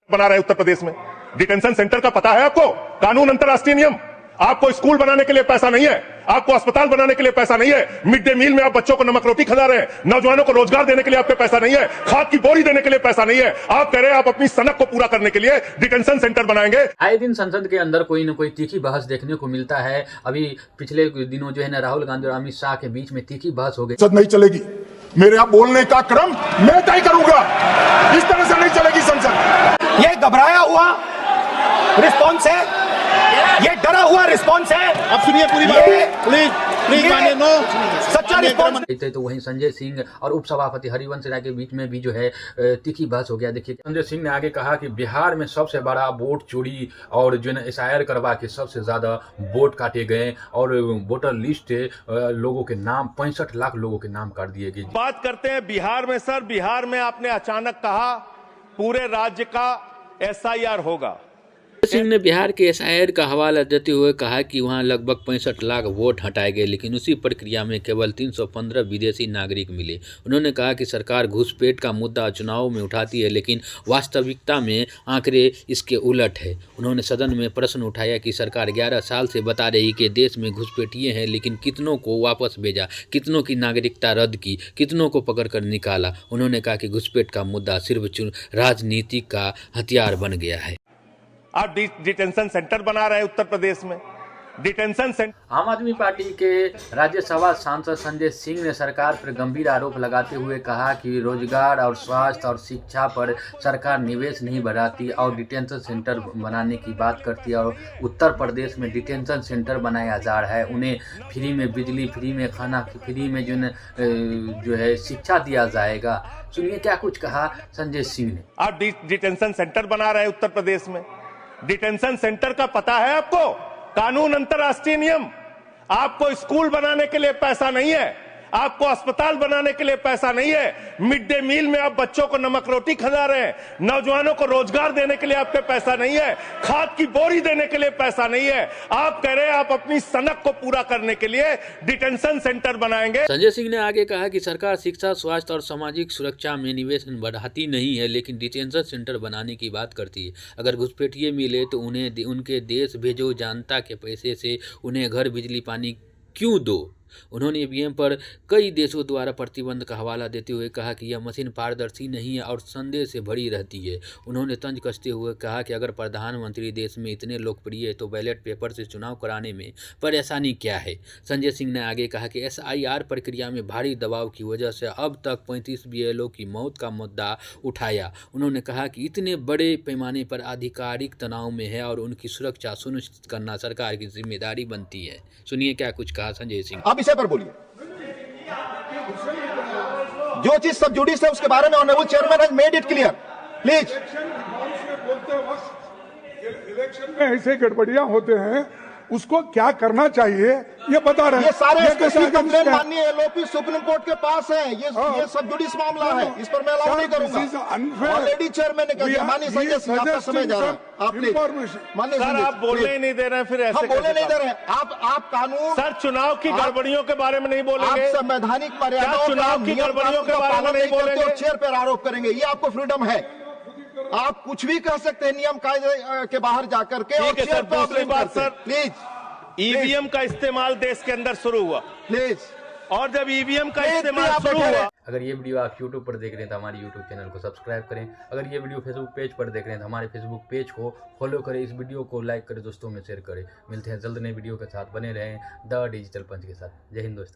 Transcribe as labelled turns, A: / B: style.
A: बना रहे उत्तर प्रदेश में। डिटेंशन सेंटर का पता है आपको? कानून अंतर्राष्ट्रीय नियम। आपको स्कूल बनाने के लिए पैसा नहीं है, आपको अस्पताल बनाने के लिए पैसा नहीं है, मिड डे मील में आप बच्चों को नमक रोटी खिला रहे हैं, नौजवानों को रोजगार देने के लिए आपके पैसा नहीं है, खाद की बोरी देने के लिए पैसा नहीं है। आप कह रहे हैं आप अपनी सनक को पूरा करने के लिए डिटेंशन सेंटर बनाएंगे।
B: आए दिन संसद के अंदर कोई न कोई तीखी बहस देखने को मिलता है। अभी पिछले दिनों जो है ना राहुल गांधी और अमित शाह के बीच में तीखी बहस हो गई।
C: संसद नहीं चलेगी, मेरे यहाँ बोलने का क्रम मैं तय करूंगा, इस तरह से नहीं चलेगी संसद।
D: ये घबराया हुआ रिस्पॉन्स है, ये डरा हुआ रिस्पॉन्स है।
E: अब सुनिए पूरी बात, प्लीज मानिए। नो
D: सच्चा रिस्पॉन्स।
B: तो वहीं संजय सिंह और उपसभापति हरिवंश राय के बीच में भी जो है तीखी बहस हो गया। देखिए संजय सिंह ने आगे कहा कि बिहार में सबसे बड़ा वोट चोरी और जो है एसआईआर करवा के सबसे ज्यादा वोट काटे गए और वोटर लिस्ट लोगों के नाम 65 लाख लोगों के नाम काट दिए गए।
A: बात करते हैं बिहार में। सर, बिहार में आपने अचानक कहा पूरे राज्य का एसआईआर होगा।
B: सिंह ने बिहार के एसआईआर का हवाला देते हुए कहा कि वहां लगभग 65 लाख वोट हटाए गए, लेकिन उसी प्रक्रिया में केवल 315 विदेशी नागरिक मिले। उन्होंने कहा कि सरकार घुसपैठ का मुद्दा चुनाव में उठाती है, लेकिन वास्तविकता में आंकड़े इसके उलट है। उन्होंने सदन में प्रश्न उठाया कि सरकार 11 साल से बता रही कि देश में घुसपैठिए हैं, लेकिन कितनों को वापस भेजा, कितनों की नागरिकता रद्द की, कितनों को पकड़कर निकाला। उन्होंने कहा कि घुसपैठ का मुद्दा सिर्फ राजनीति का हथियार बन गया है।
A: आप डिटेंशन सेंटर बना रहे हैं उत्तर प्रदेश में। Detention centre.
B: आम आदमी पार्टी के राज्यसभा सांसद संजय सिंह ने सरकार पर गंभीर आरोप लगाते हुए कहा कि रोजगार और स्वास्थ्य और शिक्षा पर सरकार निवेश नहीं बढ़ाती और डिटेंशन सेंटर बनाने की बात करती है। और उत्तर प्रदेश में डिटेंशन सेंटर बनाया जा रहा है, उन्हें फ्री में बिजली, फ्री में खाना, फ्री में जो है शिक्षा दिया जाएगा। सुनिए क्या कुछ कहा संजय सिंह ने।
A: आप डिटेंशन सेंटर बना रहे हैं उत्तर प्रदेश में। डिटेंशन सेंटर का पता है आपको? कानून अंतर्राष्ट्रीय नियम। आपको स्कूल बनाने के लिए पैसा नहीं है, आपको अस्पताल बनाने के लिए पैसा नहीं है, मिड डे मील में आप बच्चों को नमक रोटी खिला रहे हैं, नौजवानों को रोजगार देने के लिए आपके पैसा नहीं है, खाद की बोरी देने के लिए पैसा नहीं है। आप कह रहे हैं आप अपनी सनक को पूरा करने के लिए डिटेंशन सेंटर बनाएंगे।
B: संजय सिंह ने आगे कहा कि सरकार शिक्षा, स्वास्थ्य और सामाजिक सुरक्षा में निवेश बढ़ाती नहीं है, लेकिन डिटेंशन सेंटर बनाने की बात करती है। अगर घुसपैठिए मिले तो उन्हें उनके देश भेजो, जनता के पैसे से उन्हें घर, बिजली, पानी क्यों दो। उन्होंने ईवीएम पर कई देशों द्वारा प्रतिबंध का हवाला देते हुए कहा कि यह मशीन पारदर्शी नहीं है और संदेह से भरी रहती है। उन्होंने तंज कसते हुए कहा कि अगर प्रधानमंत्री देश में इतने लोकप्रिय है तो बैलेट पेपर से चुनाव कराने में परेशानी क्या है। संजय सिंह ने आगे कहा कि एसआईआर प्रक्रिया में भारी दबाव की वजह से अब तक 35 बीएलओ की मौत का मुद्दा उठाया। उन्होंने कहा कि इतने बड़े पैमाने पर आधिकारिक तनाव में है और उनकी सुरक्षा सुनिश्चित करना सरकार की जिम्मेदारी बनती है। सुनिए क्या कुछ कहा संजय सिंह।
D: आप इसे पर बोलिए। जो चीज सब जुडिस है उसके बारे में honourable chairman has made it clear. Please.
C: Election में ऐसे गड़बड़ियां होते हैं, उसको क्या करना चाहिए ये बता रहे हैं।
D: ये सारे स्पेशल कंप्लेंट माननीय एलओपी सुप्रीम कोर्ट के पास है। ये सब जुडिस मामला है, इस पर मैं अलाउ नहीं करूंगा। ऑलरेडी चेयरमैन ने कह दिया। माननीय संजय सिंह, आपका समय जा रहा है। आप माननीय
A: सर, आप बोलने ही नहीं दे रहे हैं। फिर ऐसे
D: बोलने नहीं दे रहे हैं आप कानून।
A: सर, चुनाव की गड़बड़ियों के बारे में नहीं बोलेंगे।
D: आप संवैधानिक मर्यादा,
A: चुनाव की गड़बड़ियों के बारे में नहीं बोलेंगे।
D: चेयर पर आरोप करेंगे, ये आपको फ्रीडम है। आप कुछ भी कह सकते हैं नियम कायदे के बाहर जाकर के।
A: ठीक है सर। दूसरी बात सर,
D: प्लीज,
A: ईवीएम का इस्तेमाल देश के अंदर शुरू हुआ।
D: प्लीज।
A: और जब ईवीएम का इस्तेमाल शुरू हुआ।
B: अगर ये वीडियो आप YouTube पर देख रहे हैं तो हमारे YouTube चैनल को सब्सक्राइब करें। अगर ये वीडियो Facebook पेज पर देख रहे हैं तो हमारे Facebook पेज को फॉलो करें। इस वीडियो को लाइक करें, दोस्तों में शेयर करें। मिलते हैं जल्द नए वीडियो के साथ। बने रहें द डिजिटल पंच के साथ। जय हिंद दोस्तों।